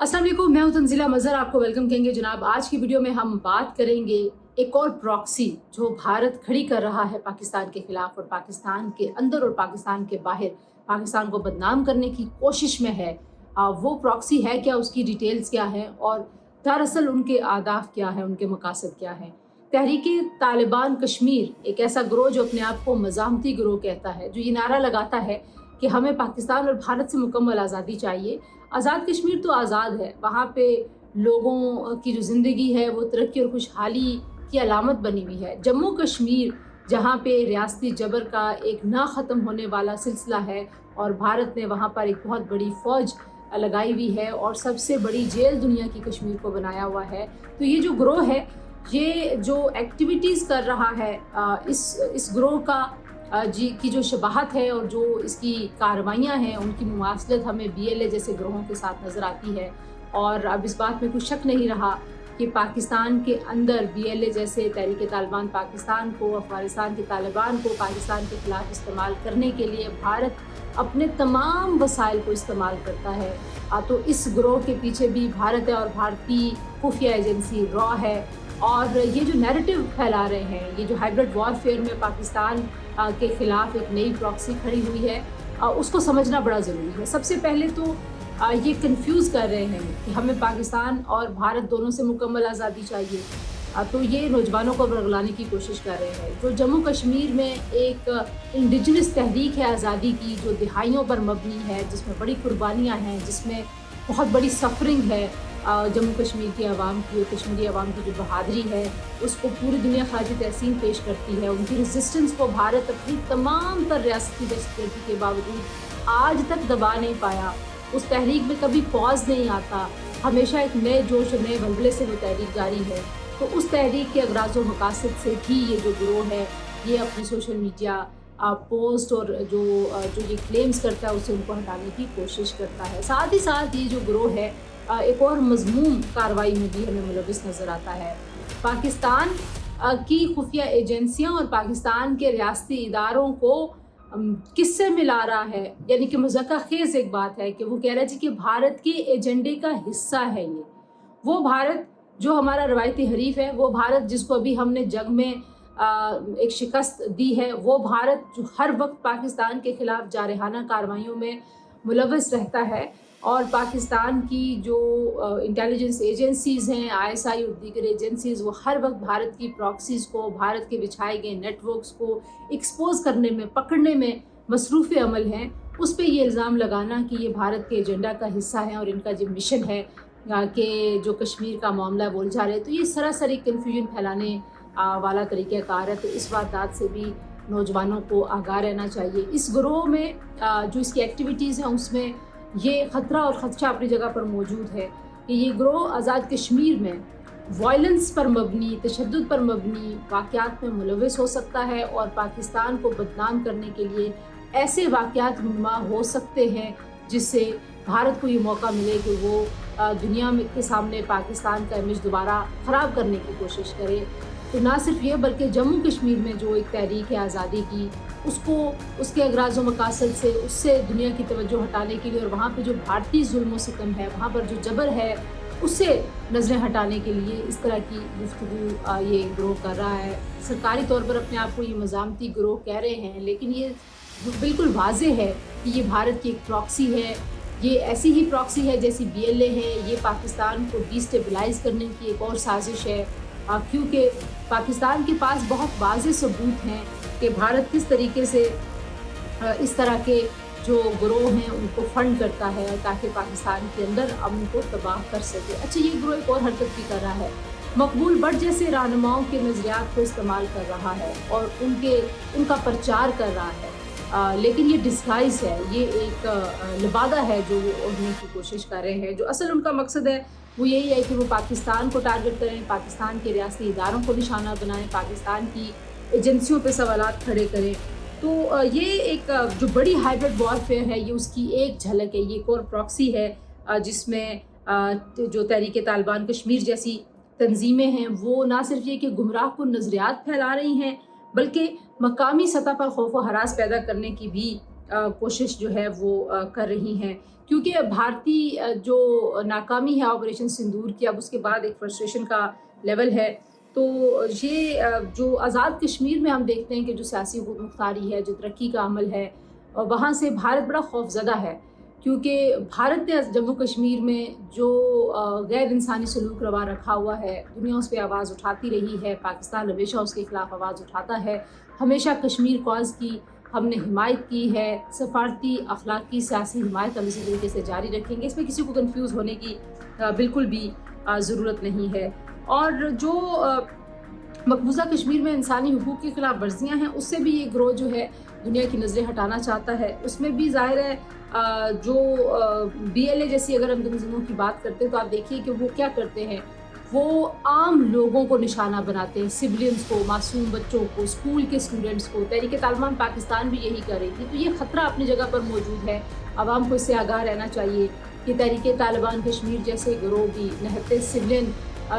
अस्सलाम वालेकुम, मैं हूं तंजीला मज़हर। आपको वेलकम कहेंगे जनाब। आज की वीडियो में हम बात करेंगे एक और प्रॉक्सी जो भारत खड़ी कर रहा है पाकिस्तान के खिलाफ, और पाकिस्तान के अंदर और पाकिस्तान के बाहर पाकिस्तान को बदनाम करने की कोशिश में है। वो प्रॉक्सी है क्या, उसकी डिटेल्स क्या है और दरअसल उनके अहदाफ क्या है, उनके मकासद क्या है। तहरीक तालिबान कश्मीर एक ऐसा ग्रोह जो अपने आप को मज़ाहमती ग्रोह कहता है, जो ये नारा लगाता है कि हमें पाकिस्तान और भारत से मुकम्मल आज़ादी चाहिए। आज़ाद कश्मीर तो आज़ाद है, वहाँ पे लोगों की जो ज़िंदगी है वो तरक्की और खुशहाली की अलामत बनी हुई है। जम्मू कश्मीर जहाँ पे रियासती जबर का एक ना ख़त्म होने वाला सिलसिला है, और भारत ने वहाँ पर एक बहुत बड़ी फ़ौज लगाई हुई है और सबसे बड़ी जेल दुनिया की कश्मीर को बनाया हुआ है। तो ये जो ग्रोह है, ये जो एक्टिविटीज़ कर रहा है, इस ग्रोह का जी की जो शबाहत है और जो इसकी कार्रवाइयाँ हैं, उनकी मुमासलत हमें BLA जैसे ग्रोहों के साथ नज़र आती है। और अब इस बात में कुछ शक नहीं रहा कि पाकिस्तान के अंदर BLA जैसे तहरीक तालिबान पाकिस्तान को, अफ़गानिस्तान के तालिबान को पाकिस्तान के ख़िलाफ़ इस्तेमाल करने के लिए भारत अपने तमाम वसाइल को इस्तेमाल करता है। तो इस ग्रोह के पीछे भी भारत है और भारतीय खुफिया एजेंसी रॉ है। और ये जो नैरेटिव फैला रहे हैं, ये जो हाइब्रिड वॉरफेयर में पाकिस्तान के ख़िलाफ़ एक नई प्रॉक्सी खड़ी हुई है, उसको समझना बड़ा ज़रूरी है। सबसे पहले तो ये कंफ्यूज कर रहे हैं कि हमें पाकिस्तान और भारत दोनों से मुकम्मल आज़ादी चाहिए। तो ये नौजवानों को बरगलाने की कोशिश कर रहे हैं। जो जम्मू कश्मीर में एक इंडिजिनस तहरीक है आज़ादी की, जो दिहाइयों पर मबनी है, जिसमें बड़ी कुर्बानियाँ हैं, जिसमें बहुत बड़ी सफरिंग है जम्मू कश्मीर की आवाम की, और कश्मीरी आवाम की जो बहादरी है उसको पूरी दुनिया खाजी तहसीन पेश करती है। उनकी रेजिस्टेंस को भारत अपनी तमाम तर रियासती दहशतगर्दी के बावजूद आज तक दबा नहीं पाया। उस तहरीक में कभी पॉज नहीं आता, हमेशा एक नए जोश और नए बलबले से वो तहरीक जारी है। तो उस तहरीक के अगराज़ और मकासद से भी ये जो ग्रोह है, ये अपनी सोशल मीडिया पोस्ट और जो ये क्लेम्स करता है उससे उनको हटाने की कोशिश करता है। साथ ही साथ ये जो ग्रोह है एक और मज़मूम कार्रवाई में भी हमें मुलविस नज़र आता है। पाकिस्तान की खुफिया एजेंसियाँ और पाकिस्तान के रियासती इदारों को किससे मिला रहा है। यानी कि मज़ाक़ ख़ेज़ एक बात है कि वो कह रहा है जी कि भारत के एजेंडे का हिस्सा है ये। वो भारत जो हमारा रवायती हरीफ है, वो भारत जिसको अभी हमने जंग में एक शिकस्त दी है, वो भारत जो हर वक्त पाकिस्तान के ख़िलाफ़ जारहाना कार्रवाइयों में मुलविस रहता है। और पाकिस्तान की जो इंटेलिजेंस एजेंसीज़ हैं, ISI और दीगर एजेंसीज़, वो हर वक्त भारत की प्रॉक्सीज़ को, भारत के बिछाए गए नेटवर्क्स को एक्सपोज करने में, पकड़ने में मसरूफ़ अमल हैं। उस पर ये इल्ज़ाम लगाना कि ये भारत के एजेंडा का हिस्सा है और इनका जो मिशन है कि जो कश्मीर का मामला बोल जा रहे हैं, तो ये सरासर एक कन्फ्यूजन फैलाने वाला तरीक़ाकार है। तो इस वारदात से भी नौजवानों को आगाह रहना चाहिए। इस ग्रोह में जो इसकी एक्टिविटीज़ हैं, उसमें ये ख़तरा और ख़दशा अपनी जगह पर मौजूद है कि ये ग्रोह आज़ाद कश्मीर में वायलेंस पर मबनी, तशद्दुद पर मबनी वाक़यात में मुलविस हो सकता है, और पाकिस्तान को बदनाम करने के लिए ऐसे वाक़यात रुनुमा हो सकते हैं जिससे भारत को ये मौका मिले कि वो दुनिया में के सामने पाकिस्तान का इमेज दोबारा ख़राब करने की कोशिश करे। तो ना सिर्फ ये, बल्कि जम्मू कश्मीर में जो एक तहरीक है आज़ादी की, उसको उसके अगराज़ व मकासद से उससे दुनिया की तवज्जो हटाने के लिए, और वहाँ पे जो भारतीय जुल्म सितम है, वहाँ पर जो जबर है, उससे नज़रें हटाने के लिए इस तरह की गुफ्तगू ये ग्रोह कर रहा है। सरकारी तौर पर अपने आप को ये मज़ामती ग्रोह कह रहे हैं, लेकिन ये बिल्कुल वाज़ेह है कि ये भारत की एक प्रॉक्सी है। ये ऐसी ही प्रॉक्सी है जैसी BLA है। ये पाकिस्तान को डिस्टेबलाइज़ करने की एक और साजिश है, क्योंकि पाकिस्तान के पास बहुत वाज़ेह सबूत हैं कि भारत किस तरीके से इस तरह के जो ग्रोह हैं उनको फ़ंड करता है ताकि पाकिस्तान के अंदर अमन को तबाह कर सके। अच्छा, ये ग्रोह एक और हरकत भी कर रहा है, मकबूल भट्ट जैसे रहनुमाओं के नज़रियात को इस्तेमाल कर रहा है और उनका प्रचार कर रहा है। लेकिन ये डिस्गाइज़ है, ये एक लिबादा है जो वो ओढ़ने की कोशिश कर रहे हैं। जो असल उनका मकसद है वो यही है कि वो पाकिस्तान को टारगेट करें, पाकिस्तान के रियासती इदारों को निशाना बनाएं, पाकिस्तान की एजेंसियों पे सवालात खड़े करें। तो ये एक जो बड़ी हाइब्रिड वॉरफेयर है, ये उसकी एक झलक है। ये एक और प्रॉक्सी है जिसमें जो तहरीक तालिबान कश्मीर जैसी तंजीमें हैं, वो ना सिर्फ ये कि गुमराह कुन नज़रियात फैला रही हैं, बल्कि मकामी सतह पर खौफ व हरास पैदा करने की भी कोशिश जो है वो कर रही हैं, क्योंकि भारतीय जो नाकामी है ऑपरेशन सिंदूर की, अब उसके बाद एक फ्रस्ट्रेशन का लेवल है। तो ये जो आज़ाद कश्मीर में हम देखते हैं कि जो सियासी हुकूमत मुख्तारी है, जो तरक्की का अमल है, वहाँ से भारत बड़ा खौफज़दा है, क्योंकि भारत ने जम्मू कश्मीर में जो गैर इंसानी सलूक रवा रखा हुआ है, दुनिया उस पर आवाज़ उठाती रही है, पाकिस्तान हमेशा उसके ख़िलाफ़ आवाज़ उठाता है, हमेशा कश्मीर कॉज़ की हमने हिमायत की है, सफारती अखलाकी सियासी हिमायत हम इसी तरीके से जारी रखेंगे। इसमें किसी को कंफ्यूज होने की बिल्कुल भी ज़रूरत नहीं है। और जो मकबूजा कश्मीर में इंसानी हुकूक की खिलाफ वर्जियाँ हैं, उससे भी ये ग्रोह जो है दुनिया की नज़रें हटाना चाहता है। उसमें भी ज़ाहिर है जो BLA जैसी अगर हम तंजीमों की बात करते हैं तो आप देखिए कि वो क्या करते हैं, वो आम लोगों को निशाना बनाते हैं, सिविलियंस को, मासूम बच्चों को, स्कूल के स्टूडेंट्स को। तहरीक तालिबान पाकिस्तान भी यही कर रही थी। तो ये ख़तरा अपनी जगह पर मौजूद है। आवाम को इससे आगाह रहना चाहिए कि तहरीक तालिबान कश्मीर जैसे गिरोह भी निहत्ते सिविलियन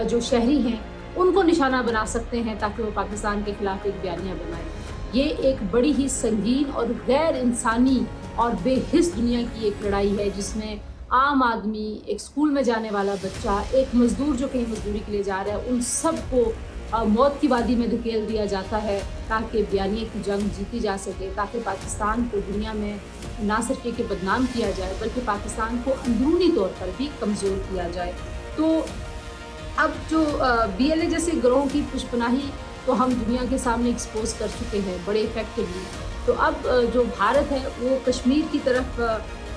जो शहरी हैं उनको निशाना बना सकते हैं, ताकि वो पाकिस्तान के ख़िलाफ़ एक बयानिया बनाएं। ये एक बड़ी ही संगीन और गैर इंसानी और बेहिस दुनिया की एक लड़ाई है, जिसमें आम आदमी, एक स्कूल में जाने वाला बच्चा, एक मज़दूर जो कहीं मजदूरी के लिए जा रहा है, उन सब को मौत की वादी में धकेल दिया जाता है, ताकि बयानिए की जंग जीती जा सके, ताकि पाकिस्तान को दुनिया में ना सिर्फ ये कि बदनाम किया जाए, बल्कि पाकिस्तान को अंदरूनी तौर पर भी कमज़ोर किया जाए। तो अब जो BLA जैसे ग्रोह की पुष्पनाही तो हम दुनिया के सामने एक्सपोज कर चुके हैं बड़े इफेक्टिवली। तो अब जो भारत है वो कश्मीर की तरफ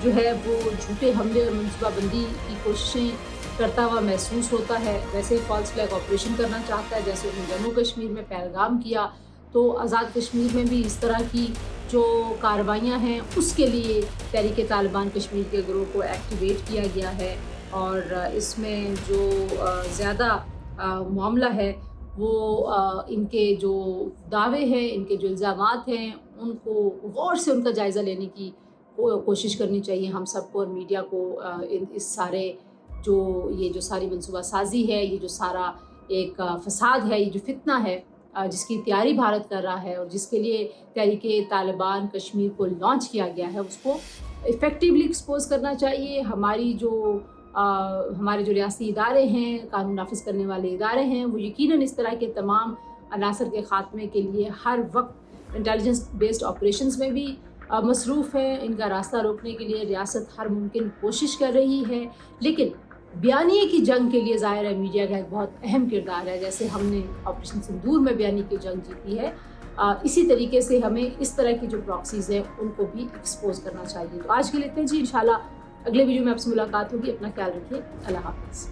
जो है वो झूठे हमले और मनसूबाबंदी की कोशिशें करता हुआ महसूस होता है। वैसे ही फॉल्स फ्लैग ऑपरेशन करना चाहता है, जैसे उन्होंने जम्मू कश्मीर में पहलगाम किया, तो आज़ाद कश्मीर में भी इस तरह की जो कार्रवाइयाँ हैं उसके लिए तहरीक तालिबान कश्मीर के ग्रोह को एक्टिवेट किया गया है। और इसमें जो ज़्यादा मामला है वो इनके जो दावे हैं, इनके जो इल्ज़ामात हैं, उनको गौर से उनका जायज़ा लेने की कोशिश करनी चाहिए हम सबको और मीडिया को। इस सारे जो सारी मनसूबा साजी है, ये जो सारा एक फसाद है, ये जो फितना है जिसकी तैयारी भारत कर रहा है और जिसके लिए तहरीक तालिबान कश्मीर को लॉन्च किया गया है, उसको इफ़ेक्टिवली एक्सपोज करना चाहिए। हमारे जो रियासती इदारे हैं, कानून नाफिज करने वाले इदारे हैं, वो यकीनन इस तरह के तमाम अनासर के ख़ात्मे के लिए हर वक्त इंटेलिजेंस बेस्ड ऑपरेशंस में भी मसरूफ़ है। इनका रास्ता रोकने के लिए रियासत हर मुमकिन कोशिश कर रही है, लेकिन बयानिए की जंग के लिए ज़ाहिर है मीडिया का एक बहुत अहम किरदार है। जैसे हमने ऑपरेशन सिंदूर में बयानी की जंग जीती है, इसी तरीके से हमें इस तरह की जो प्रॉक्सीज़ हैं उनको भी एक्सपोज करना चाहिए। तो आज के लिए इतना जी, इंशाल्लाह अगले वीडियो में आपसे मुलाकात होगी। अपना ख्याल रखिए। अल्लाह हाफ़िज़।